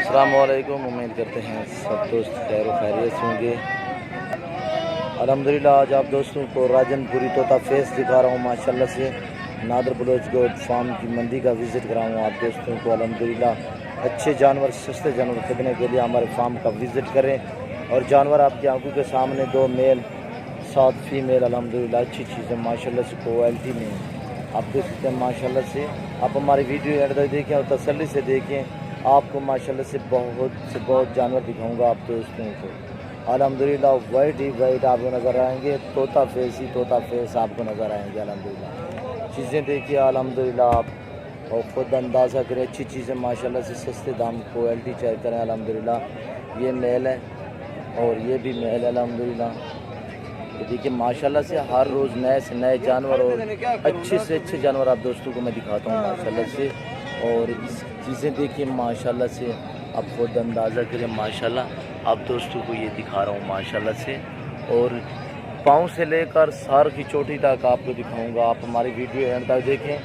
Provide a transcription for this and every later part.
السلام علیکم، امید کرتے ہیں سب دوست خیر و خیریت سے ہوں گے۔ الحمدللہ آج آپ دوستوں کو راجن پوری طوطا فیس دکھا رہا ہوں ماشاءاللہ سے۔ نادر بلوچ گوٹ فارم کی منڈی کا وزٹ کرا ہوں آپ دوستوں کو۔ الحمدللہ اچھے جانور، سستے جانور خریدنے کے لیے ہمارے فارم کا وزٹ کریں، اور جانور آپ کی آنکھوں کے سامنے 2 میل 7 فیمیل الحمدللہ اچھی چیزیں ماشاءاللہ سے کوالٹی میں آپ دیکھ سکتے ہیں ماشاءاللہ سے۔ آپ ہماری ویڈیو اینڈ تک دیکھیں اور تسلی سے دیکھیں، آپ کو ماشاءاللہ سے بہت جانور دکھاؤں گا آپ دوستوں کو۔ الحمدللہ وائٹ ہی وائٹ آپ کو نظر آئیں گے، طوطا فیس ہی طوطا فیس آپ کو نظر آئیں گے۔ الحمدللہ چیزیں دیکھیے الحمدللہ آپ، اور خود اندازہ کریں، اچھی چیزیں ماشاءاللہ سے سستے دام کوالٹی چیک کریں۔ الحمدللہ یہ میل ہے اور یہ بھی میل ہے الحمدللہ۔ یہ دیکھیے ماشاءاللہ سے ہر روز نئے سے نئے جانور اور اچھے سے اچھے جانور آپ دوستوں کو میں دکھاتا ہوں ماشاءاللہ سے۔ اور اس چیزیں دیکھیے ماشاءاللہ سے آپ خود اندازہ کریں ماشاءاللہ، آپ دوستوں کو یہ دکھا رہا ہوں ماشاءاللہ سے۔ اور پاؤں سے لے کر سار کی چوٹی تک آپ کو دکھاؤں گا، آپ ہماری ویڈیو اینڈ تک دیکھیں۔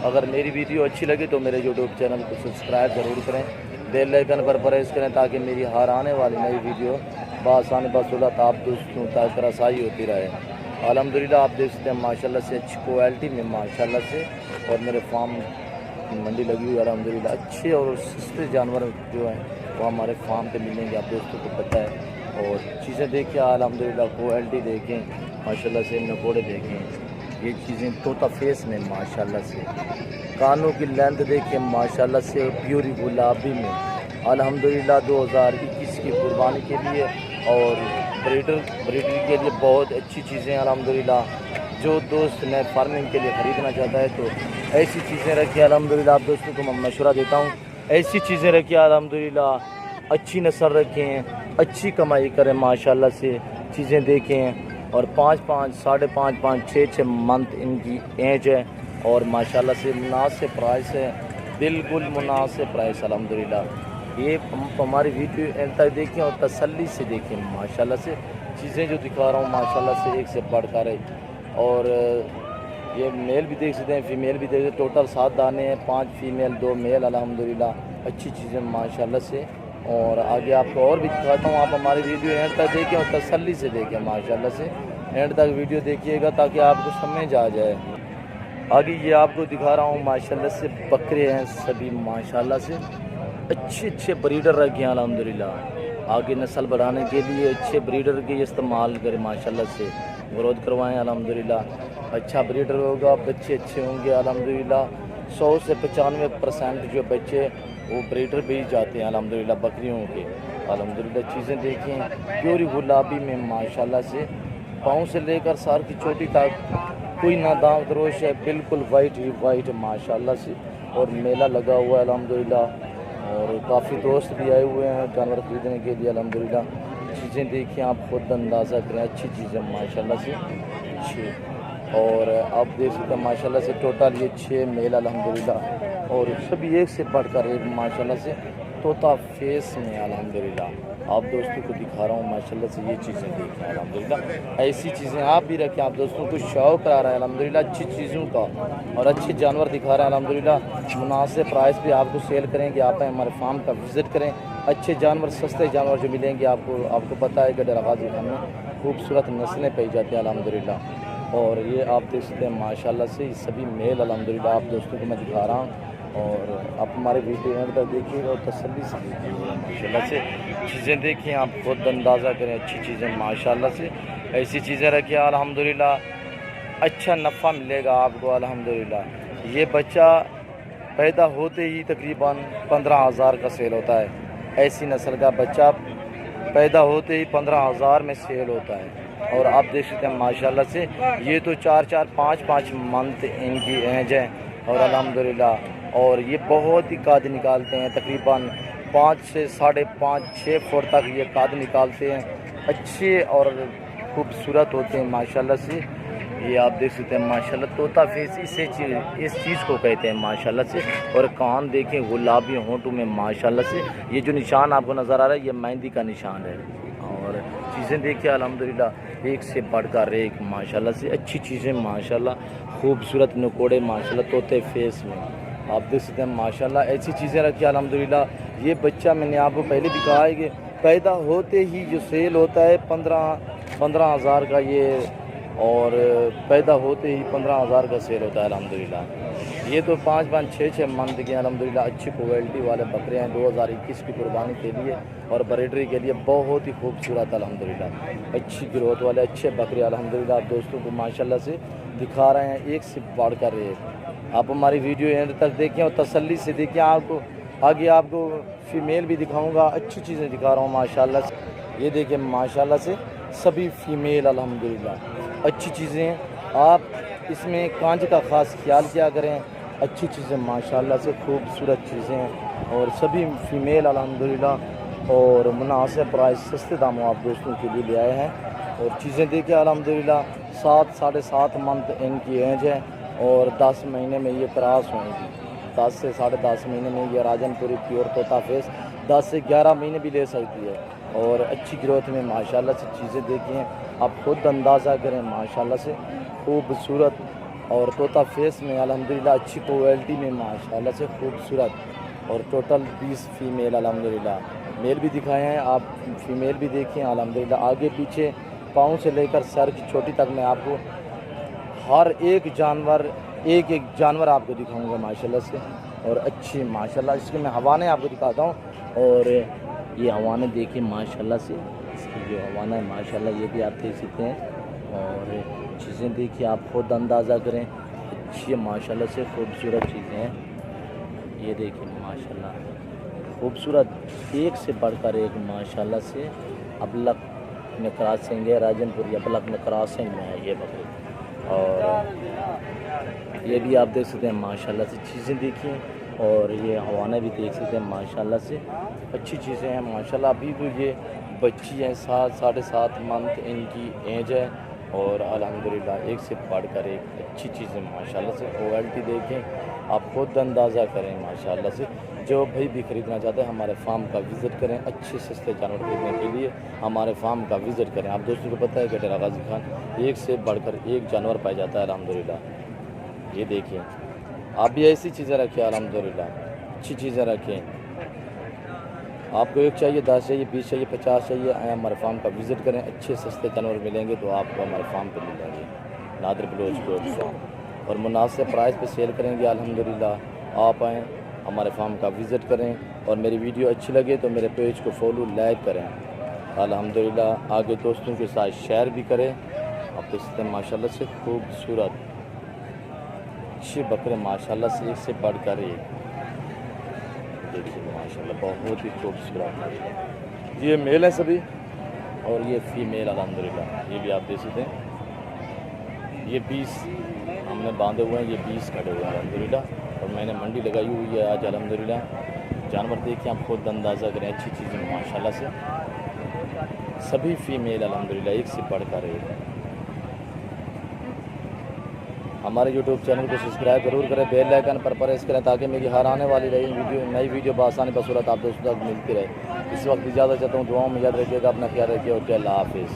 اگر میری ویڈیو اچھی لگے تو میرے یوٹیوب چینل کو سبسکرائب ضرور کریں، بیل آئیکن پر پریس کریں تاکہ میری ہر آنے والی نئی ویڈیو بآسانی بسہولت آپ دوستوں تک رسائی ہوتی رہے۔ الحمدللہ آپ دیکھ سکتے ہیں ماشاءاللہ سے اچھی کوالٹی میں ماشاءاللہ سے، اور میرے فارم منڈی لگی ہوئی ہے الحمدللہ۔ اچھے اور سستے جانور جو ہیں وہ ہمارے فارم پہ ملیں گے، آپ دوستوں کو پتہ ہے۔ اور چیزیں دیکھیں الحمدللہ، کوالٹی دیکھیں ماشاءاللہ سے، نکوڑے دیکھیں، یہ چیزیں طوطا فیس میں ماشاءاللہ سے۔ کانوں کی لینتھ دیکھیں ماشاءاللہ سے، پیوری گلابی میں الحمدللہ 2021 کی قربانی کے لیے اور بریڈر کے لیے بہت اچھی چیزیں الحمدللہ۔ جو دوست نئے فارمنگ کے لیے خریدنا چاہتا ہے تو ایسی چیزیں رکھیں الحمدللہ، آپ دوستوں کو میں مشورہ دیتا ہوں ایسی چیزیں رکھیں الحمدللہ، اچھی نسل رکھیں، اچھی کمائی کریں ماشاءاللہ سے۔ چیزیں دیکھیں، اور 5 ساڑھے 5 6 منتھ ان کی ایج ہے، اور ماشاءاللہ سے مناسب پرائس ہے، بالکل مناسب پرائس الحمدللہ۔ یہ ہماری ویڈیو اینڈ تک دیکھیں اور تسلی سے دیکھیں ماشاءاللہ سے۔ چیزیں جو دکھا رہا ہوں ماشاءاللہ سے ایک سے بڑھ کر ہے، اور یہ میل بھی دیکھ سکتے ہیں، فیمیل بھی دیکھ سکتے ہیں۔ ٹوٹل 7 دانے ہیں، 5 فیمیل 2 میل الحمدللہ، اچھی چیزیں ماشاءاللہ سے۔ اور آگے آپ کو اور بھی دکھاتا ہوں، آپ ہماری ویڈیو اینڈ تک دیکھیں اور تسلی سے دیکھیں ماشاءاللہ سے۔ اینڈ تک ویڈیو دیکھیے گا تاکہ آپ کو سمجھ آ جائے۔ آگے یہ آپ کو دکھا رہا ہوں ماشاءاللہ سے، بکرے ہیں سبھی ماشاءاللہ سے، اچھے بریڈر رکھیں الحمدللہ۔ آگے نسل بڑھانے کے لیے اچھے بریڈر کے استعمال کریں ماشاءاللہ سے، گروتھ کروائیں الحمدللہ۔ اچھا بریڈر ہوگا، بچے اچھے ہوں گے الحمدللہ۔ 100 سے 95% جو بچے وہ بریڈر بھی جاتے ہیں الحمدللہ بکریوں کے الحمدللہ۔ چیزیں دیکھیں پیوری گلابی میں ماشاءاللہ سے، پاؤں سے لے کر سار کی چوٹی تک کوئی نہ دام دروش ہے، بالکل وائٹ ہی وائٹ ماشاءاللہ سے۔ اور میلہ لگا ہوا ہے الحمدللہ، اور کافی دوست بھی آئے ہوئے ہیں جانور خریدنے کے لیے الحمدللہ۔ چیزیں دیکھیں آپ خود اندازہ کریں، اچھی چیزیں ماشاءاللہ سے اچھی۔ اور آپ دیکھ سکتے ہیں ماشاءاللہ سے ٹوٹل یہ 6 میل الحمدللہ، اور سبھی ایک سے بڑھ کر ایک ماشاءاللہ سے طوطا فیس میں الحمدللہ۔ آپ دوستوں کو دکھا رہا ہوں ماشاءاللہ سے، یہ چیزیں دیکھیں الحمدللہ۔ ایسی چیزیں آپ بھی رکھیں، آپ دوستوں کو شوق آ رہا ہے الحمدللہ اچھی چیزوں کا، اور اچھے جانور دکھا رہا ہے الحمدللہ۔ مناسب پرائس پہ آپ کو سیل کریں گے، آپ ہمارے فارم کا وزٹ کریں، اچھے جانور سستے جانور جو ملیں گے آپ کو پتہ ہے کہ ڈیرہ غازی خان میں خوبصورت نسلیں پائی جاتی ہیں الحمدللہ۔ اور یہ آپ دیکھ سکتے ہیں ماشاءاللہ سے، یہ سبھی میل الحمدللہ آپ دوستوں کو میں دکھا رہا ہوں۔ اور آپ ہمارے ویڈیو اینڈ تک دیکھیے اور تسلی سے دیکھیے ماشاءاللہ سے۔ چیزیں دیکھیں آپ خود اندازہ کریں، اچھی چیزیں ماشاءاللہ سے، ایسی چیزیں رکھیں الحمدللہ، اچھا نفع ملے گا آپ کو الحمدللہ۔ یہ بچہ پیدا ہوتے ہی تقریباً 15,000 کا سیل ہوتا ہے، ایسی نسل کا بچہ پیدا ہوتے ہی 15,000 میں سیل ہوتا ہے۔ اور آپ دیکھ سکتے ہیں ماشاءاللہ سے، یہ تو 4 5 منتھ ان کی ایج ہے، اور الحمدللہ۔ اور یہ بہت ہی قد نکالتے ہیں، تقریباً 5 سے 5.5 6 فٹ تک یہ قد نکالتے ہیں، اچھے اور خوبصورت ہوتے ہیں ماشاءاللہ سے۔ یہ آپ دیکھ سکتے ہیں ماشاءاللہ طوطا فیس اس چیز کو کہتے ہیں ماشاءاللہ سے۔ اور کان دیکھیں گلابی ہونٹوں میں ماشاءاللہ سے، یہ جو نشان آپ کو نظر آ رہا ہے یہ مہندی کا نشان ہے۔ اور چیزیں دیکھیں الحمدللہ ایک سے بڑھ کر ایک ماشاءاللہ سے، اچھی چیزیں ماشاءاللہ، خوبصورت نکوڑے ماشاءاللہ طوطے فیس میں آپ دیکھ سکتے ہیں ماشاءاللہ ایسی چیزیں رکھی الحمدللہ. یہ بچہ میں نے آپ کو پہلے بھی کہا ہے کہ پیدا ہوتے ہی جو سیل ہوتا ہے 15,000 کا یہ, اور پیدا ہوتے ہی 15,000 کا سیل ہوتا ہے الحمدللہ. یہ تو 5-6 منتھ کے الحمدللہ اچھی کوالٹی والے بکرے ہیں 2021 کی قربانی کے لیے اور بریڈری کے لیے بہت ہی خوبصورت الحمدللہ. اچھی گروتھ والے اچھے بکرے الحمدللہ آپ دوستوں کو ماشاءاللہ سے دکھا رہے ہیں, ایک سے بڑھ کر ایک. آپ ہماری ویڈیو اینڈ تک دیکھیں اور تسلی سے دیکھیں. آپ کو آگے آپ کو فیمیل بھی دکھاؤں گا, اچھی چیزیں دکھا رہا ہوں ماشاءاللہ سے. یہ دیکھیں ماشاءاللہ سے سبھی فیمیل الحمدللہ اچھی چیزیں ہیں. آپ اس میں کانچ کا خاص خیال کیا کریں. اچھی چیزیں ماشاءاللہ سے خوبصورت چیزیں ہیں اور سبھی فیمیل الحمدللہ اور مناسب پرائس سستے داموں آپ دوستوں کے لیے لے آئے ہیں. اور چیزیں دیکھیں الحمدللہ 7-7.5 منتھ ان کی ایج ہے اور 10 مہینے میں یہ کراس ہوئیں گی. 10 سے 10.5 مہینے میں یہ راجن پوری پیور طوطا فیس 10 سے 11 مہینے بھی لے سکتی ہے اور اچھی گروتھ میں ماشاءاللہ سے چیزیں دیکھیں. آپ خود اندازہ کریں ماشاءاللہ سے خوبصورت اور طوطا فیس میں الحمدللہ اچھی کوالٹی میں ماشاءاللہ سے خوبصورت. اور ٹوٹل 20 فیمیل الحمدللہ. میل بھی دکھائے ہیں, آپ فیمیل بھی دیکھیں الحمدللہ. آگے پیچھے پاؤں سے لے کر سر کی چوٹی تک میں آپ کو ہر ایک جانور آپ کو دکھاؤں گا ماشاءاللہ سے. اور اچھی ماشاءاللہ اس کے میں حوانے آپ کو دکھاتا ہوں. اور یہ حوانے دیکھیں ماشاءاللہ سے, اس کی جو حوانہ ہے ماشاءاللہ یہ بھی آپ دیکھ سکتے ہیں. اور چیزیں دیکھیے آپ خود اندازہ کریں, اچھی ماشاءاللہ سے خوبصورت چیزیں ہیں. یہ دیکھیں ماشاءاللہ خوبصورت ایک سے بڑھ کر ایک ماشاءاللہ سے. ابلک میں کراسنگ ہے, راجن پوری ابلک میں کراسنگ میں ہے یہ بکری. اور یہ بھی آپ دیکھ سکتے ہیں ماشاءاللہ سے چیزیں دیکھیں. اور یہ حوانہ بھی دیکھ سکتے ہیں ماشاءاللہ سے اچھی چیزیں ہیں ماشاءاللہ. ابھی تو یہ بچی ہیں 7-7.5 منتھ ان کی ایج ہے اور الحمدللہ ایک سے بڑھ کر ایک اچھی چیزیں ماشاءاللہ سے. کوالٹی دیکھیں آپ خود اندازہ کریں ماشاءاللہ سے. جو بھائی بھی خریدنا چاہتے ہیں ہمارے فارم کا وزٹ کریں. اچھے سستے جانور خریدنے کے لیے ہمارے فارم کا وزٹ کریں. آپ دوستوں کو پتہ ہے کہ ڈیرہ غازی خان ایک سے بڑھ کر ایک جانور پایا جاتا ہے الحمدللہ. یہ دیکھیں آپ بھی ایسی چیزیں رکھیں الحمدللہ, اچھی چیزیں رکھیں. آپ کو ایک چاہیے 10 چاہیے 20 چاہیے 50 چاہیے, آئیں ہمارے فارم کا وزٹ کریں. اچھے سستے جانور ملیں گے تو آپ کو ہمارے فارم پہ ملیں گے نادر بلوچ گوڈ فارم, اور مناسب پرائس پہ سیل کریں گے الحمدللہ. آپ آئیں ہمارے فارم کا وزٹ کریں اور میری ویڈیو اچھی لگے تو میرے پیج کو فالو لائک کریں الحمدللہ. آگے دوستوں کے ساتھ شیئر بھی کریں. آپ دیکھ سکتے ہیں ماشاءاللہ سے خوبصورت اچھے بکرے ماشاءاللہ سے ایک سے بڑھ کر ایک. دیکھیے ماشاءاللہ بہت ہی خوبصورت. یہ میل ہیں سبھی اور یہ فیمیل الحمدللہ. یہ بھی آپ دیکھ سکتے ہیں. یہ 20 ہم نے باندھے ہوئے ہیں, یہ 20 کھڑے ہوئے ہیں الحمدللہ. اور میں نے منڈی لگائی ہوئی ہے آج الحمدللہ. جانور دیکھیں آپ خود اندازہ کریں, اچھی چیزیں ماشاءاللہ سے سبھی فیمیل الحمدللہ ایک سے بڑھ کر ایک. ہمارے یوٹیوب چینل کو سبسکرائب ضرور کریں, بیل آئیکن پر پریس کریں تاکہ میری ہر آنے والی نئی ویڈیو بآسانی بصورت آپ دوستوں تک ملتی رہے. اس وقت اجازت چاہتا ہوں, دعاؤں میں یاد رکھیے گا, اپنا خیال رکھیے. اوکے اللہ حافظ.